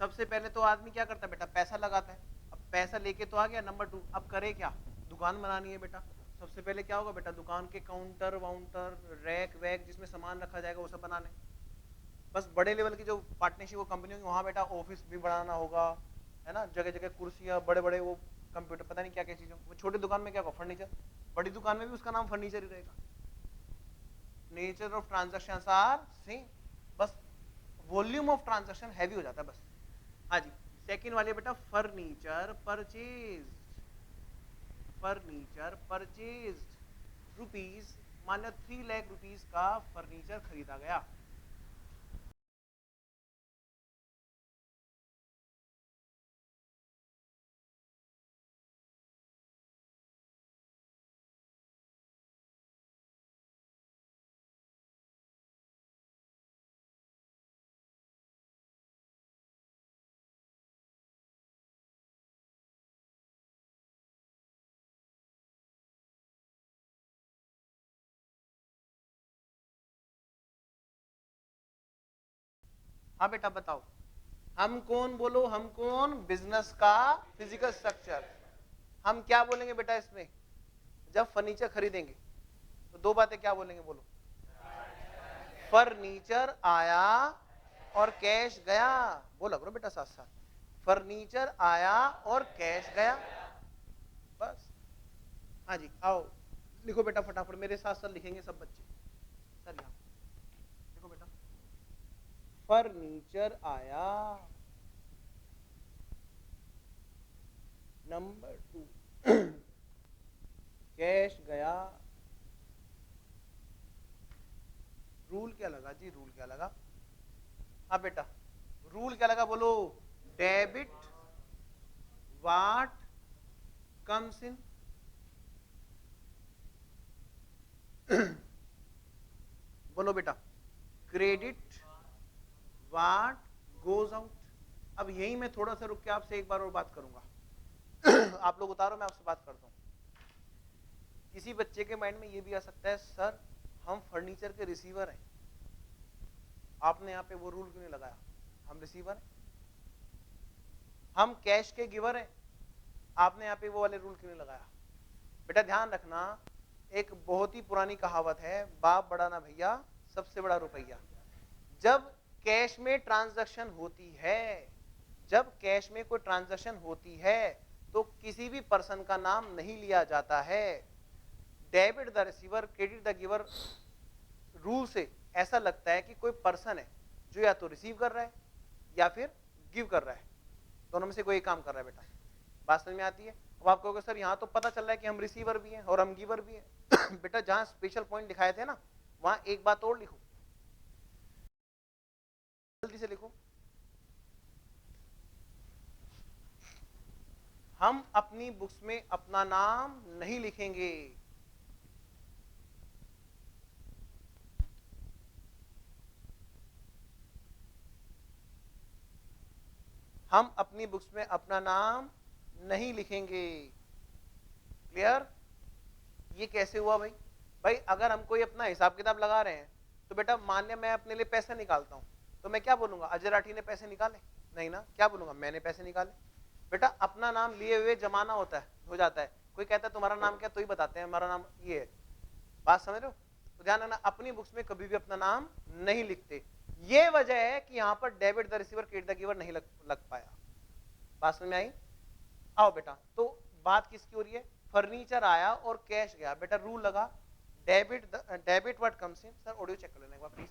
सबसे पहले तो आदमी क्या करता है बेटा, पैसा लगाता है। अब पैसा लेके तो आ गया, नंबर 2 अब करे क्या, दुकान बनानी है बेटा। सबसे पहले क्या होगा बेटा, दुकान के काउंटर वाउंटर रैक वैक जिसमें सामान रखा जाएगा वो सब बनाने। बस बड़े लेवल की जो पार्टनरशिप वो कंपनी होगी, वहां बेटा ऑफिस भी बढ़ाना होगा, है ना, जगह जगह कुर्सियां, बड़े बड़े वो कंप्यूटर, पता नहीं क्या क्या चीजें। वो छोटी दुकान में क्या होगा, फर्नीचर। बड़ी दुकान में भी उसका नाम फर्नीचर ही रहेगा। Nature of transaction are same, बस वॉल्यूम ऑफ ट्रांजेक्शन हैवी हो जाता है बस। हाँ जी, सेकंड वाले बेटा furniture purchase. Furniture purchase rupees, मान लो 3 लाख रुपीज का फर्नीचर खरीदा गया। हाँ बेटा बताओ, हम कौन, बोलो हम कौन, बिजनेस का फिजिकल स्ट्रक्चर। हम क्या बोलेंगे बेटा इसमें, जब फर्नीचर खरीदेंगे तो दो बातें क्या बोलेंगे, बोलो। फर्नीचर आया और कैश गया, बोला करो बेटा साथ साथ, फर्नीचर आया और कैश गया, बस। हाँ जी आओ लिखो बेटा फटाफट, मेरे साथ साथ लिखेंगे सब बच्चे। सर यहाँ देखो बेटा, फर्नीचर आया, नंबर 2 कैश गया। रूल क्या लगा जी, रूल क्या लगा, हाँ बेटा रूल क्या लगा, बोलो। डेबिट व्हाट कम्स इन, बोलो बेटा, क्रेडिट व्हाट गोज आउट। अब यही मैं थोड़ा सा रुक के आपसे एक बार और बात करूंगा। आप लोग उतारो, मैं आपसे बात करता हूं। किसी बच्चे के माइंड में ये भी आ सकता है, सर हम फर्नीचर के रिसीवर हैं, आपने यहाँ पे वो रूल क्यों नहीं लगाया, हम रिसीवर हैं। हम कैश के गिवर हैं, आपने यहाँ पे वो वाले रूल क्यों नहीं लगाया। बेटा ध्यान रखना, एक बहुत ही पुरानी कहावत है, बाप बड़ा ना भैया सबसे बड़ा रुपया। जब कैश में ट्रांजैक्शन होती है, जब कैश में कोई ट्रांजैक्शन होती है तो किसी भी पर्सन का नाम नहीं लिया जाता है। Debit the receiver credit the giver rule से ऐसा लगता है कि कोई पर्सन है जो या तो रिसीव कर रहा है या फिर गिव कर रहा है, दोनों में से कोई काम कर रहा है। बेटा बात समझ में आती है। अब आप कहोगे सर यहाँ तो पता चल रहा है कि हम रिसीवर भी हैं और हम गिवर भी हैं। बेटा जहां स्पेशल पॉइंट दिखाए थे ना, वहां एक बात और लिखो, जल्दी से लिखो। हम अपनी बुक्स में अपना नाम नहीं लिखेंगे। हम अपनी बुक्स में अपना नाम नहीं लिखेंगे। क्लियर। ये कैसे हुआ भाई, भाई अगर हम कोई अपना हिसाब किताब लगा रहे हैं तो बेटा मान लिया मैं अपने लिए पैसे निकालता हूं, तो मैं क्या बोलूंगा, अजय राठी ने पैसे निकाले, नहीं ना, क्या बोलूंगा, मैंने पैसे निकाले। बेटा अपना नाम लिए हुए जमाना होता है, हो जाता है। कोई कहता है तुम्हारा नाम क्या, तो ही बताते हैं हमारा नाम ये है। बात समझ रहे हो। तो ध्यान रखना, अपनी बुक्स में कभी भी अपना नाम नहीं लिखते। ये वजह है कि यहां पर debit the receiver credit the giver नहीं लग पाया। बात समझ में आई। आओ बेटा, तो बात किसकी हो रही है, फर्नीचर आया और कैश गया। बेटा रूल लगा, debit what comes in, sir audio check कर लेना एक बार please.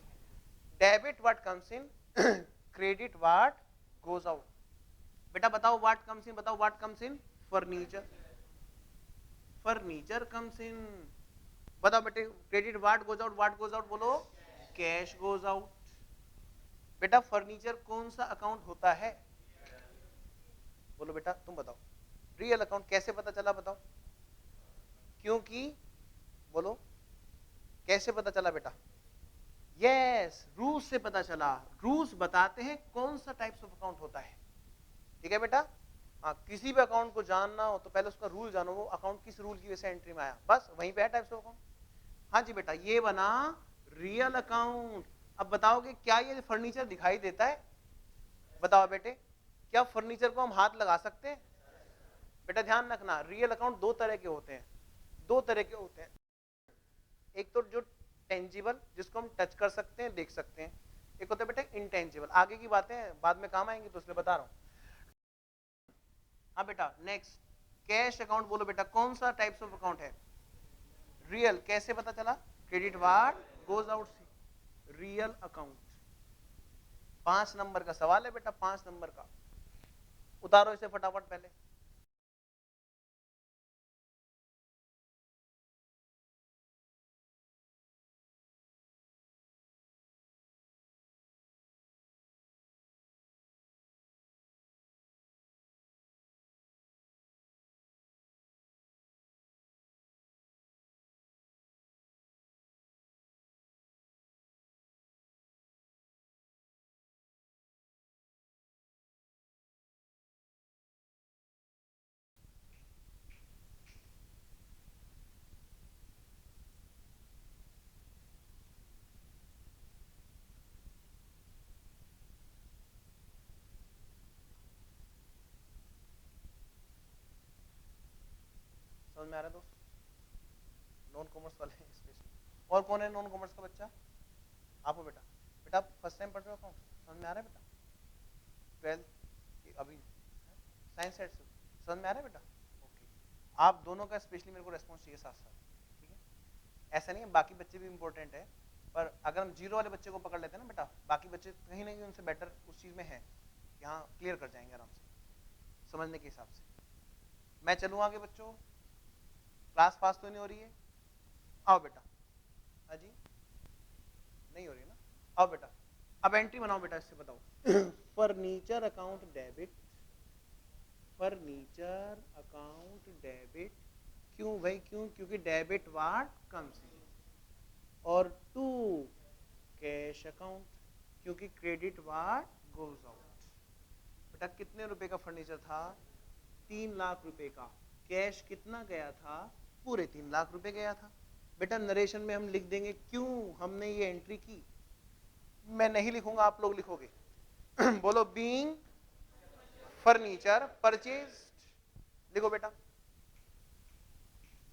Debit what comes in, credit what goes out. बेटा बताओ व्हाट कम्स इन, बताओ what comes in, furniture, furniture comes in. बताओ बेटे credit what goes out, what goes out, बोलो कैश गोज आउट। बेटा फर्नीचर कौन सा अकाउंट होता है, बोलो बेटा तुम बताओ। रियल अकाउंट कैसे पता चला, बताओ। क्योंकि, बोलो कैसे पता चला बेटा, यस रूल्स से पता चला। रूल्स बताते हैं कौन सा टाइप्स ऑफ अकाउंट होता है। ठीक है बेटा। हाँ, किसी भी अकाउंट को जानना हो तो पहले उसका रूल जानो, वो अकाउंट किस रूल की वजह से एंट्री में आया, बस वहीं पे है टाइप्स ऑफ अकाउंट। हाँ जी बेटा, ये बना रियल अकाउंट। अब बताओगे क्या ये फर्नीचर दिखाई देता है, बताओ बेटे। क्या फर्नीचर को हम हाथ लगा सकते हैं? बेटा ध्यान रखना, रियल अकाउंट दो तरह के होते हैं, दो तरह के होते हैं। एक तो जो टेंजिबल, जिसको हम टच कर सकते हैं, देख सकते हैं, एक होता है बेटा इंटेंजिबल। आगे की बातें बाद में काम आएंगी तो इसलिए बता रहा हूं। हाँ बेटा नेक्स्ट, कैश अकाउंट बोलो बेटा, कौन सा टाइप्स ऑफ अकाउंट है? रियल। कैसे पता चला? क्रेडिट व्हाट गोज आउट से, रियल अकाउंट। 5 नंबर का सवाल है बेटा, 5 नंबर का। उतारो इसे फटाफट पहले। समझ में आ रहा है दोस्त? नॉन कॉमर्स वाले स्पेशली। और कौन है नॉन कॉमर्स का बच्चा? आप हो बेटा। बेटा आप फर्स्ट टाइम पढ़ रहे हो अकाउंट? समझ में आ रहा है बेटा? 12th अभी साइंस सेट से समझ में आ रहा है बेटा? ओके। आप दोनों का स्पेशली मेरे को रेस्पॉन्स चाहिए साथ साथ, ठीक है? ऐसा नहीं है, बाकी बच्चे भी इंपॉर्टेंट है, पर अगर हम जीरो वाले बच्चे को पकड़ लेते हैं ना बेटा, बाकी बच्चे कहीं ना कहीं उनसे बेटर उस चीज में है, यहाँ क्लियर कर जाएंगे आराम से समझने के हिसाब से। मैं चलूँ आगे बच्चों? क्लास पास तो नहीं हो रही है? आओ बेटा। हाँ जी, नहीं हो रही ना? आओ बेटा, अब एंट्री बनाओ बेटा, इससे बताओ। Furniture account debit, furniture account debit. क्यों भाई क्यों? क्योंकि डेबिट वार्ड कम्स इन। और टू कैश अकाउंट, क्योंकि क्रेडिट वार्ड गोज आउट। बेटा कितने रुपए का फर्नीचर था? 3 लाख रुपए का। कैश कितना गया था? पूरे 3 लाख रुपए गया था। बेटा नरेशन में हम लिख देंगे क्यों हमने ये एंट्री की। मैं नहीं लिखूंगा, आप लोग लिखोगे। बोलो, बीइंग फर्नीचर परचेज्ड। लिखो बेटा,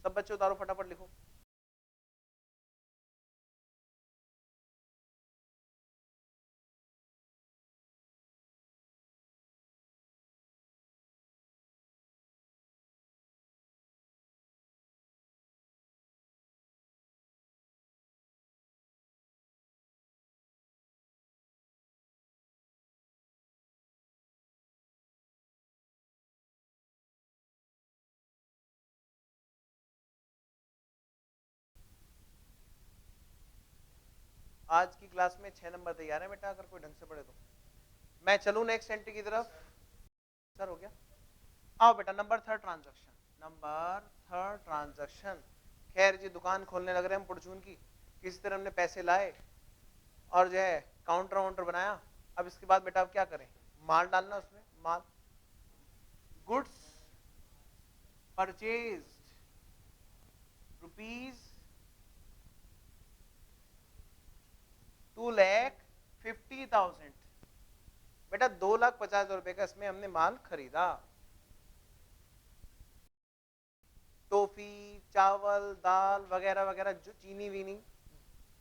सब बच्चे उतारो फटाफट लिखो। आज की क्लास में 6 नंबर तैयार है बेटा, अगर कोई ढंग से पढ़े तो। मैं चलूं नेक्स्ट एंट्री की तरफ? सर हो गया? आओ बेटा, नंबर 3 ट्रांजैक्शन, नंबर 3 ट्रांजैक्शन। खैर जी, दुकान खोलने लग रहे हैं हम परचून की, किसी तरह हमने पैसे लाए और जो है काउंटर वाउंटर बनाया। अब इसके बाद बेटा अब क्या करें? माल डालना उसमें, माल, गुड्स परचेज्ड रुपीज 2,50,000। बेटा 2,50,000 रुपए का इसमें हमने माल खरीदा। टॉफी, चावल, दाल वगैरह वगैरह, जो चीनी वीनी,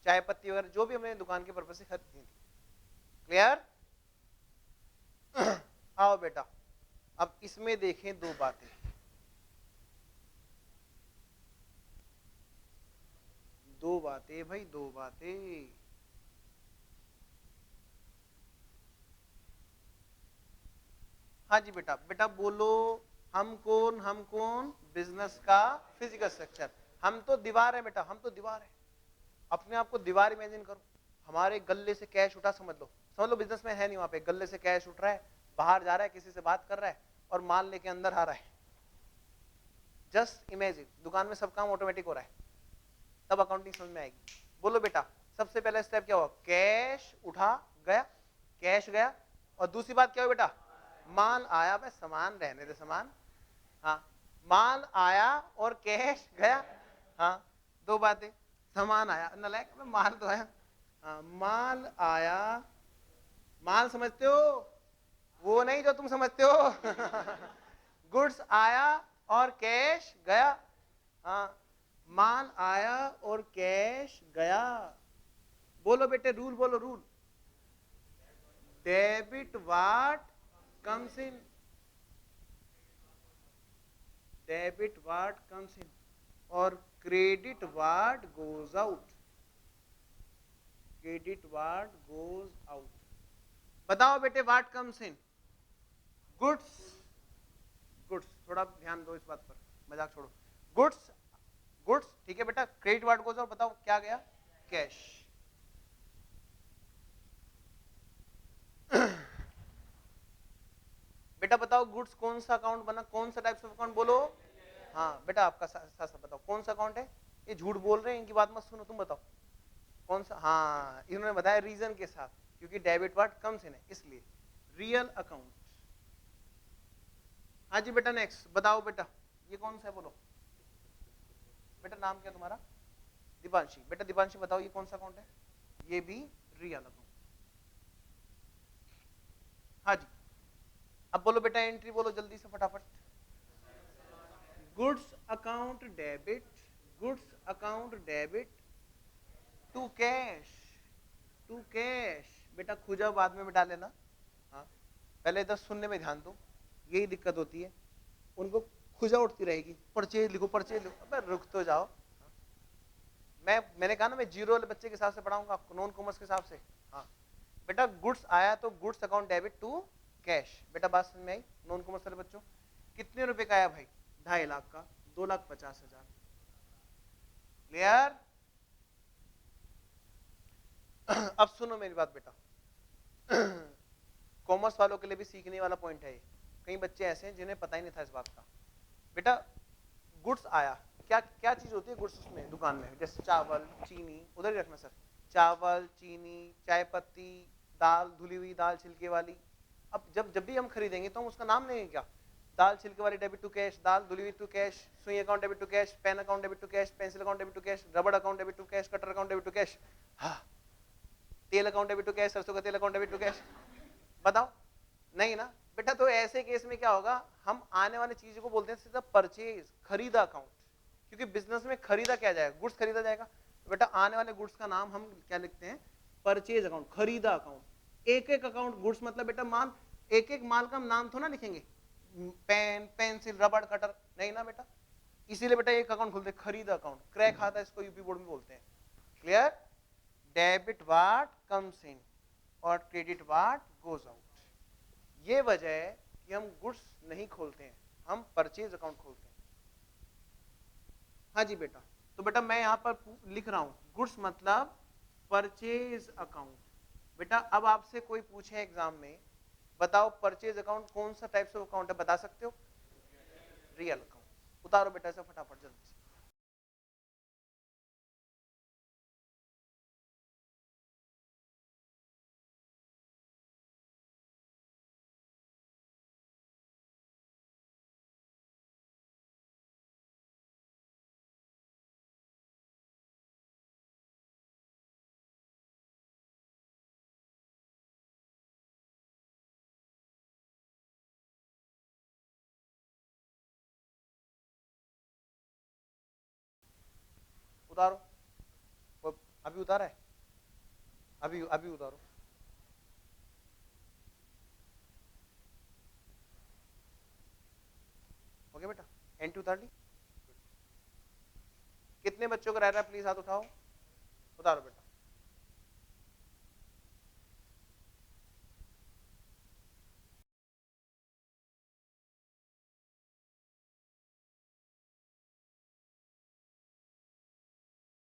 चाय पत्ती वगैरह, जो भी हमने दुकान के पर्पज से खरीदी थी। क्लियर? आओ बेटा, अब इसमें देखें दो बातें। दो बातें भाई, दो बातें। हाँ जी बेटा, बेटा बोलो, हम कौन? हम कौन? बिजनेस का फिजिकल स्ट्रक्चर। हम तो दीवार है बेटा, हम तो दीवार है। अपने आप को दीवार इमेजिन करो। हमारे गले से कैश उठा, समझ लो बिजनेस में है नहीं, वहां पे गले से कैश उठ रहा है, बाहर जा रहा है, किसी से बात कर रहा है और माल लेके अंदर आ रहा है। जस्ट इमेजिन, दुकान में सब काम ऑटोमेटिक हो रहा है, तब अकाउंटिंग समझ में आएगी। बोलो बेटा, सबसे पहला स्टेप क्या हुआ? कैश उठा गया, कैश गया। और दूसरी बात क्या हुई बेटा? माल आया। मैं सामान रहने दे, सामान, हाँ, माल आया और कैश गया। हाँ, दो बातें। सामान आया, नलायक, माल तो आया। हाँ, माल आया, माल समझते हो? वो नहीं जो तुम समझते हो। गुड्स आया और कैश गया। हाँ, माल आया और कैश गया। बोलो बेटे, रूल बोलो, rule. Debit what comes in, debit what comes in, और credit what goes out, credit what goes out. बताओ बेटे, what comes in? Goods, goods, थोड़ा ध्यान दो इस बात पर, मजाक छोड़ो। गुड्स, गुड्स, ठीक है बेटा। क्रेडिट व्हाट गोज आउट, बताओ क्या गया? कैश। बेटा बताओ, गुड्स कौन सा अकाउंट बना, कौन सा टाइप्स ऑफ अकाउंट, बोलो। हाँ बेटा, आपका साथ बताओ कौन सा अकाउंट है? ये झूठ बोल रहे हैं, इनकी बात मत सुनो, तुम बताओ कौन सा। हाँ, इन्होंने बताया रीजन के साथ, क्योंकि डेबिट व्हाट कम्स इन है इसलिए। Real account. हाँ जी बेटा, नेक्स्ट बताओ बेटा, ये कौन सा है, बोलो बेटा। नाम क्या तुम्हारा? दीपांशी। बेटा दीपांशी बताओ, ये कौन सा अकाउंट है? ये भी रियल अकाउंट। हाँ जी, अब बोलो बेटा, एंट्री बोलो जल्दी से फटाफट। Goods account debit, goods account debit to cash, to cash. बेटा खुजा बाद में मिटा लेना। हाँ, पहले इधर सुनने में ध्यान दो, यही दिक्कत होती है उनको, खुजा उठती रहेगी, परचेज लिखो, परचेज लिखो। अबे रुक तो जाओ। मैंने कहा ना, मैं जीरो वाले बच्चे के हिसाब से पढ़ाऊंगा, नॉन कॉमर्स के हिसाब से। हाँ बेटा, गुड्स आया तो goods account debit to cash. बेटा बात समझ में आई? नॉन कॉमर्स वाले बच्चों, कितने रुपए का आया भाई? 2.5 लाख का, 2,50,000। क्लियर? अब सुनो मेरी बात बेटा, कॉमर्स वालों के लिए भी सीखने वाला पॉइंट है ये। कई बच्चे ऐसे हैं जिन्हें पता ही नहीं था इस बात का। बेटा गुड्स आया, क्या क्या चीज होती है गुड्स उसमें, दुकान में? जैसे चावल, चीनी, उधर ही रखना सर। चावल, चीनी, चाय पत्ती, दाल, धुली हुई दाल छिलके वाली। अब जब जब भी हम खरीदेंगे तो हम उसका नाम लेंगे क्या? दाल छिलके वाली डेबिट टू कैश, दाल धुली हुई टू कैश, सुई account debit to cash, pen account debit to cash, pencil account debit to cash, रबड़ account debit to cash, cutter account debit to cash. हाँ, तेल अकाउंट डेबिट टू कैश, सरसों का तेल अकाउंट डेबिट टू कैश। बताओ, नहीं ना बेटा। तो ऐसे केस में क्या होगा, हम आने वाली चीज को बोलते हैं सीधा परचेज, खरीदा अकाउंट, क्योंकि बिजनेस में खरीदा क्या जाएगा? गुड्स खरीदा जाएगा। तो बेटा आने वाले गुड्स का नाम हम क्या लिखते हैं? परचेज अकाउंट, खरीदा अकाउंट। एक एक अकाउंट गुड्स मतलब बेटा माल, एक एक माल का नाम थोड़ा लिखेंगे, पेन, पेंसिल, रबड़, कटर, नहीं ना बेटा। इसीलिए बेटा एक अकाउंट खोलते, खरीदा अकाउंट। क्रय खाता इसको यूपी बोर्ड में बोलते हैं। Clear? Debit what comes in और क्रेडिट व्हाट गोज आउट। ये वजह है कि हम गुड्स नहीं खोलते हैं, हम परचेज अकाउंट खोलते हैं। हाँ जी बेटा, तो बेटा मैं यहां पर लिख रहा हूं, गुड्स मतलब परचेज अकाउंट। बेटा अब आपसे कोई पूछे एग्जाम में, बताओ परचेज अकाउंट कौन सा टाइप्स ऑफ अकाउंट है, बता सकते हो? Real account. उतारो बेटा इसे फटाफट जल्दी से। उतारो, अभी उतारा है? अभी अभी उतारो। ओके बेटा, एंट्री उतार ली? कितने बच्चों का रह रहा है, प्लीज हाथ उठाओ। उतारो बेटा।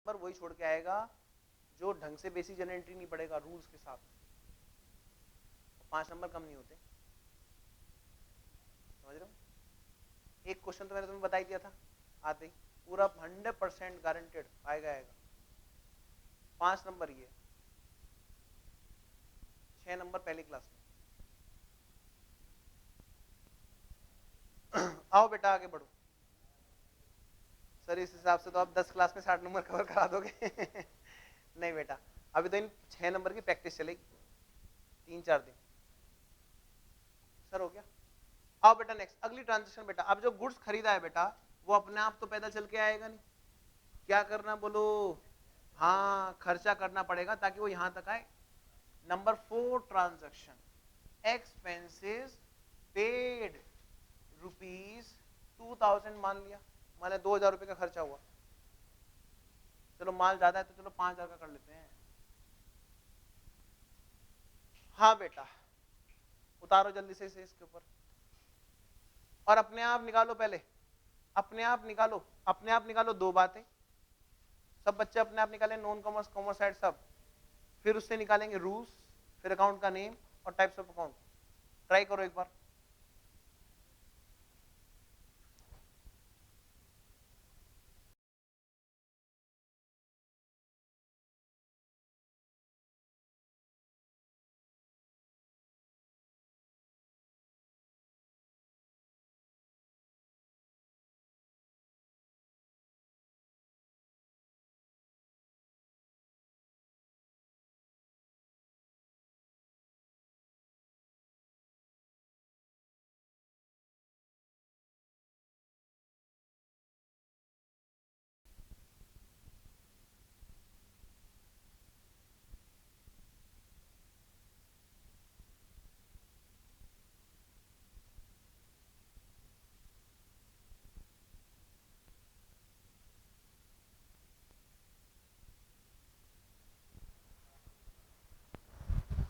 पर वही छोड़ के आएगा जो ढंग से बेसिक जनरल एंट्री नहीं पड़ेगा रूल्स के साथ। 5 नंबर कम नहीं होते, समझ रहे हो? एक क्वेश्चन तो मैंने तुम्हें बता ही दिया था आते ही, पूरा 100% गारंटेड आएगा आएगा। 5 नंबर ये, 6 नंबर पहली क्लास में। आओ बेटा आगे बढ़ो। सर इस हिसाब से तो आप 10 क्लास में 60 नंबर कवर करा दोगे। नहीं बेटा, अभी तो इन 6 नंबर की प्रैक्टिस चलेगी 3-4 दिन। सर हो गया। आओ बेटा नेक्स्ट, अगली ट्रांजेक्शन बेटा। अब जो गुड्स खरीदा है बेटा वो अपने आप तो पैदल चल के आएगा नहीं, क्या करना बोलो, हाँ खर्चा करना पड़ेगा ताकि वो यहां तक आए। नंबर 4 ट्रांजेक्शन, एक्सपेंसेस पेड ₹2000 मान लिया, माने 2000 रुपए का खर्चा हुआ, चलो माल ज्यादा है तो चलो 5000 का कर लेते हैं। हाँ बेटा उतारो जल्दी से इसे इसके ऊपर, और अपने आप निकालो, पहले अपने आप निकालो, अपने आप निकालो दो बातें, सब बच्चे अपने आप निकालें, नॉन कॉमर्स कॉमर्स साइड सब, फिर उससे निकालेंगे रूल्स, फिर अकाउंट का नेम और टाइप्स ऑफ अकाउंट। ट्राई करो एक बार।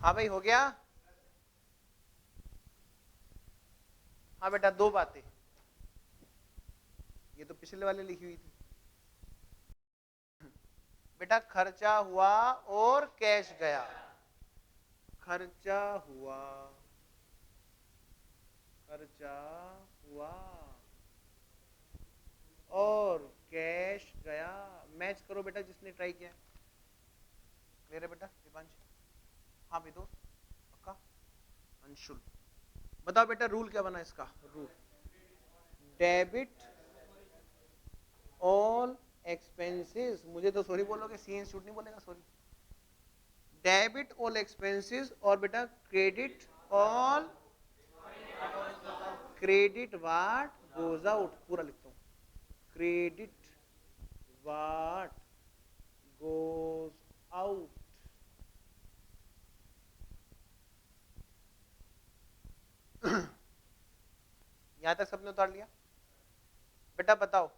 हाँ भाई हो गया। हाँ बेटा दो बातें, ये तो पिछले वाले लिखी हुई थी बेटा, खर्चा हुआ और कैश गया, खर्चा हुआ, खर्चा हुआ और कैश गया। मैच करो बेटा जिसने ट्राई किया। क्लियर है बेटा दीपांश? हाँ भी दोस्त पक्का। अंशुल बताओ बेटा रूल क्या बना इसका, रूल डेबिट ऑल एक्सपेंसेस, मुझे तो सॉरी बोलोगे, सी इंस्टीट्यूट नहीं बोलेगा सॉरी, डेबिट ऑल एक्सपेंसेस और बेटा credit all, credit what goes out, पूरा लिखता हूं, क्रेडिट वाट गोज आउट। यहां तक सबने उतार लिया? बेटा बताओ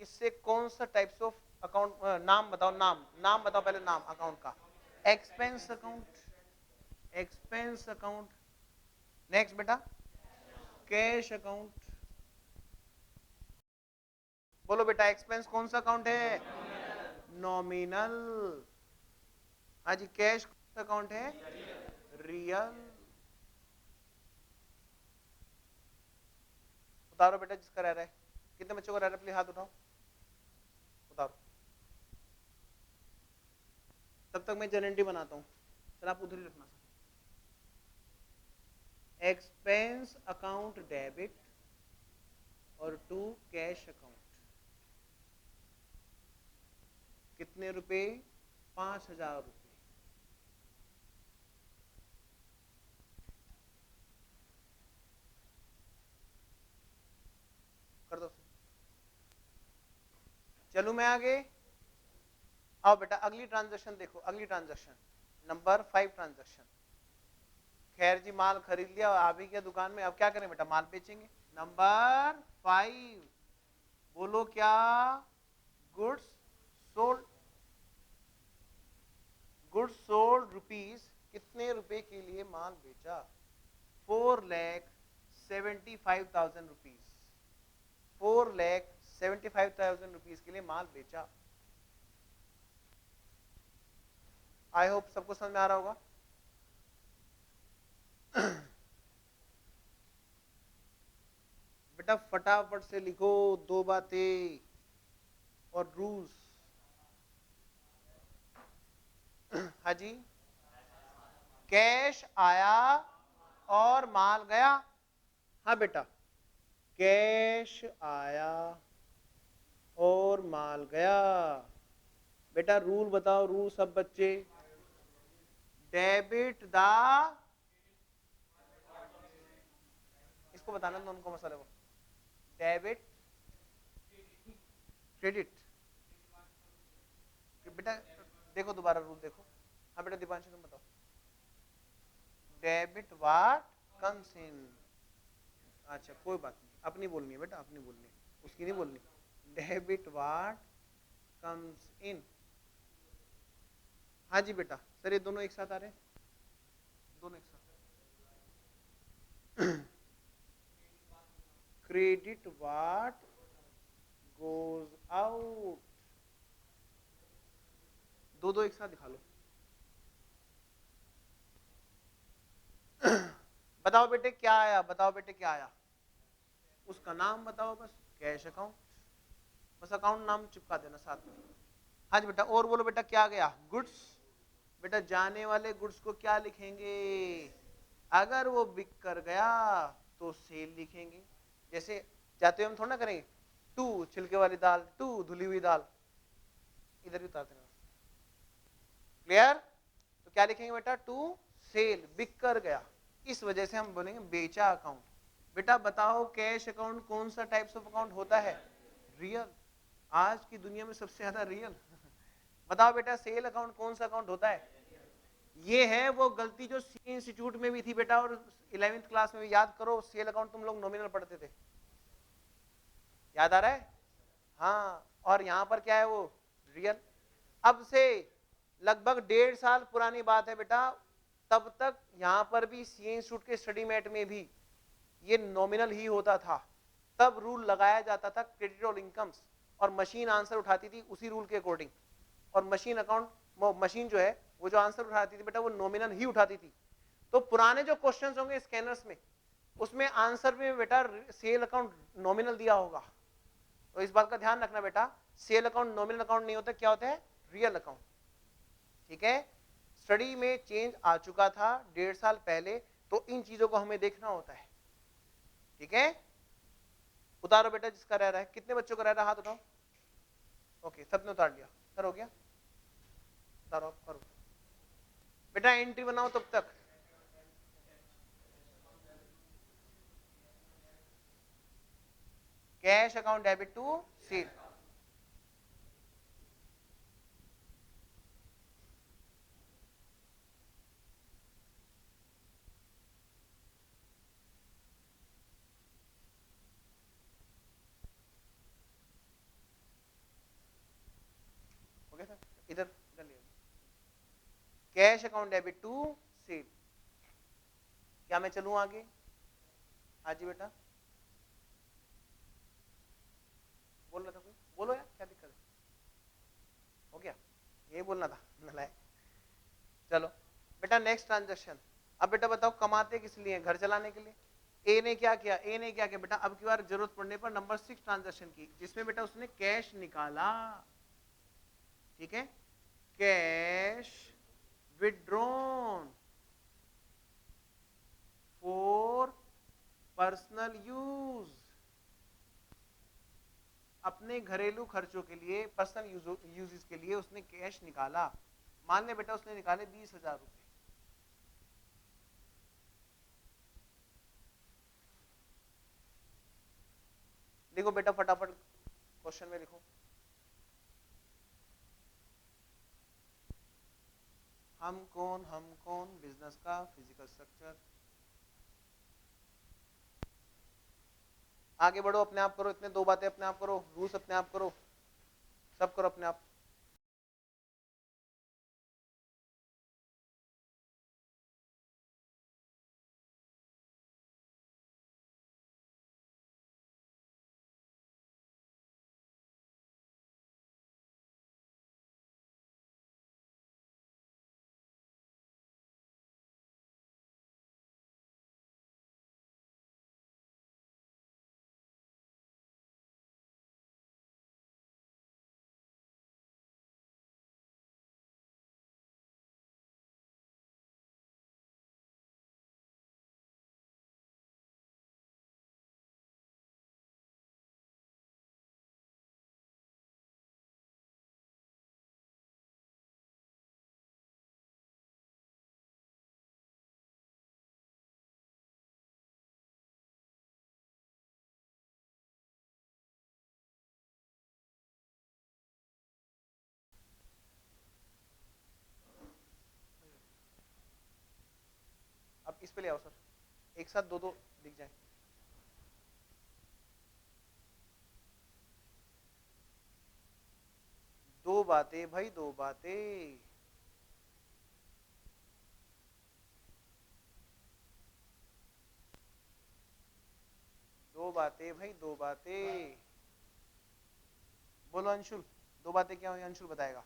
इससे कौन सा टाइप्स ऑफ अकाउंट, नाम बताओ, नाम नाम बताओ पहले, नाम अकाउंट का, expense account, expense account. Next बेटा कैश अकाउंट, बोलो बेटा एक्सपेंस कौन सा अकाउंट है, नॉमिनल। हाँ जी कैश कौन सा अकाउंट है, रियल। उतारो बेटा जिसका रह रहा है, कितने बच्चों को रह रहा है प्लीज हाथ उठाओ, उतारो। तब तक मैं जनरेटी बनाता हूं, सर आप उधर ही रखना सर। एक्सपेंस अकाउंट डेबिट और टू कैश अकाउंट, कितने रुपए, 5000 रुपए। कर दो, चलू मैं आगे। आओ बेटा अगली ट्रांजैक्शन देखो, अगली ट्रांजैक्शन नंबर 5 ट्रांजैक्शन। खैर जी माल खरीद लिया और आप ही के दुकान में, अब क्या करें बेटा, माल बेचेंगे। नंबर 5 बोलो क्या, goods sold, goods sold rupees, कितने रुपए के लिए माल बेचा, 4,75,000 रुपीज, 4,75,000 रुपीज के लिए माल बेचा। आई होप सबको समझ में आ रहा होगा। बेटा फटाफट से लिखो दो बातें और रूल्स। हाँ जी कैश आया और माल गया, हाँ बेटा कैश आया और माल गया। बेटा रूल बताओ, रूल सब बच्चे, डेबिट द, किसको बताना है, उनको मसाले को। डेबिट क्रेडिट, बेटा देखो दोबारा रूल देखो। हाँ बेटा दीपांशु तुम बताओ। डेबिट व्हाट कम्स इन, अच्छा कोई बात नहीं, अपनी बोलनी है बेटा, अपनी बोलनी है, उसकी नहीं बोलनी। डेबिट व्हाट कम्स इन। हाँ जी बेटा, सर ये दोनों एक साथ आ रहे हैं, दोनों एक साथ। क्रेडिट व्हाट गोज आउट, दो दो एक साथ दिखा लो। बताओ बेटे क्या आया, बताओ बेटे क्या आया, उसका नाम बताओ बस, कैश अकाउंट, बस अकाउंट नाम चिपका देना साथ में। हाँ जी बेटा, और बोलो बेटा क्या गया, गुड्स। बेटा जाने वाले गुड्स को क्या लिखेंगे, अगर वो बिक कर गया तो सेल लिखेंगे। जैसे जाते हुए हम थोड़ा ना करेंगे, टू छिलके वाली दाल, टू धुली हुई दाल, इधर भी उतारते हैं। क्लियर, तो क्या लिखेंगे बेटा, टू सेल, बिक कर गया, इस वजह से हम बोलेंगे बेचा अकाउंट। बेटा बताओ कैश अकाउंट कौन सा टाइप्स ऑफ अकाउंट होता है, रियल, आज की दुनिया में सबसे ज्यादा रियल। बताओ बेटा सेल अकाउंट कौन सा अकाउंट होता है, ये है वो गलती जो सी इंस्टीट्यूट में भी थी बेटा, और 11वीं क्लास में भी, याद करो सेल अकाउंट तुम लोग नॉमिनल पढ़ते थे, याद आ रहा है, हाँ, और यहां पर क्या है वो रियल। अब से लगभग 1.5 साल पुरानी बात है बेटा, तब तक यहां पर भी सी इंस्टीट्यूट के स्टडी मेट में भी ये नॉमिनल ही होता था। तब रूल लगाया जाता था क्रेडिट और इनकम्स, और मशीन आंसर उठाती थी उसी रूल के अकॉर्डिंग, और मशीन अकाउंट, मशीन जो है वो जो आंसर उठाती थी बेटा वो नॉमिनल ही उठाती थी। तो पुराने जो क्वेश्चंस होंगे स्कैनर्स में, उसमें आंसर में बेटा सेल अकाउंट नॉमिनल दिया होगा, तो इस बात का ध्यान रखना बेटा, सेल अकाउंट नॉमिनल अकाउंट नहीं होता, क्या होता है, रियल अकाउंट। ठीक है, स्टडी में चेंज आ चुका था 1.5 साल पहले, तो इन चीजों को हमें देखना होता है। ठीक है, उतारो बेटा जिसका रह रहा है, कितने बच्चों का रह रहा है हाथ उठाओ। ओके सबने उतार लिया, सर हो गया, उतारो करो बेटा, एंट्री बनाओ तब तक। Cash account debit to sale, हो गया सर, इधर इधर ले, cash account debit to sale. क्या मैं चलूं आगे, हाँ जी बेटा, बोल रहा था कोई, बोलो यार क्या दिक्कत है, हो गया, यही बोलना था नलायक। चलो बेटा नेक्स्ट ट्रांजेक्शन। अब बेटा बताओ कमाते किस लिए, घर चलाने के लिए। ए ने क्या किया, ए ने क्या किया बेटा, अब की बार जरूरत पड़ने पर नंबर 6 ट्रांजेक्शन की, जिसमें बेटा उसने कैश निकाला। ठीक है, cash withdrawn for personal use, अपने घरेलू खर्चों के लिए, पर्सनल यूजेस के लिए उसने कैश निकाला। मान ले बेटा उसने निकाले 20,000 रुपए। लिखो बेटा फटाफट, क्वेश्चन में लिखो, हम कौन बिजनेस का फिजिकल स्ट्रक्चर। आगे बढ़ो, अपने आप करो, इतने 2 बातें अपने आप करो, रूल्स अपने आप करो, सब करो अपने आप। इस पे ले आओ सर, एक साथ दो दो दिख जाए। दो बातें भाई, दो बातें। दो बातें भाई, दो बातें। बोलो अंशुल, दो बातें क्या हुई? अंशुल बताएगा।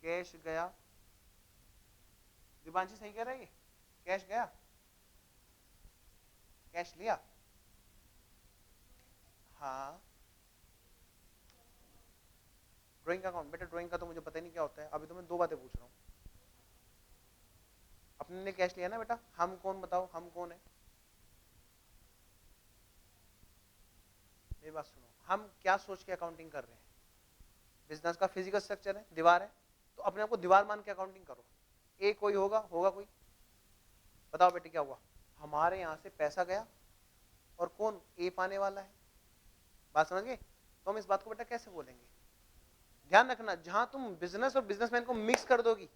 कैश गया, दिवांशी सही कह रहा है ये, कैश गया, कैश लिया। हाँ, ड्राइंग का अकाउंट, बेटा ड्राइंग का तो मुझे पता ही नहीं क्या होता है, अभी तो मैं दो बातें पूछ रहा हूँ। अपने ने कैश लिया ना बेटा, हम कौन बताओ, हम कौन है? मेरी बात सुनो, हम क्या सोच के अकाउंटिंग कर रहे हैं? बिजनेस का फिजिकल स्ट्रक्चर है, दीवार है, तो अपने आप को दीवार मान के अकाउंटिंग करो। ए कोई होगा, होगा कोई? बताओ बेटे क्या हुआ? हमारे यहां से पैसा गया और कौन ए पाने वाला है? बात समझ गए? तो हम इस बात को बेटा कैसे बोलेंगे? ध्यान रखना, जहां तुम बिजनेस और बिजनेसमैन को मिक्स कर दोगी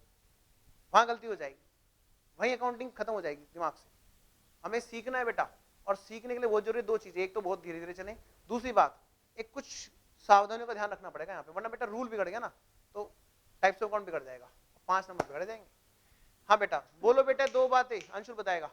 वहां गलती हो जाएगी, वही अकाउंटिंग खत्म हो जाएगी दिमाग से। हमें सीखना है बेटा, और सीखने के लिए बहुत जरूरी दो चीजें, एक तो बहुत धीरे धीरे चले, दूसरी बात एक कुछ सावधानियों का ध्यान रखना पड़ेगा यहाँ पे, वरना बेटा रूल बिगड़ गया ना तो टाइप्स ऑफ अकाउंट बिगड़ जाएगा, 5 नंबर बिगड़ जाएंगे। हाँ बेटा बोलो बेटा, दो बातें अंशुल बताएगा।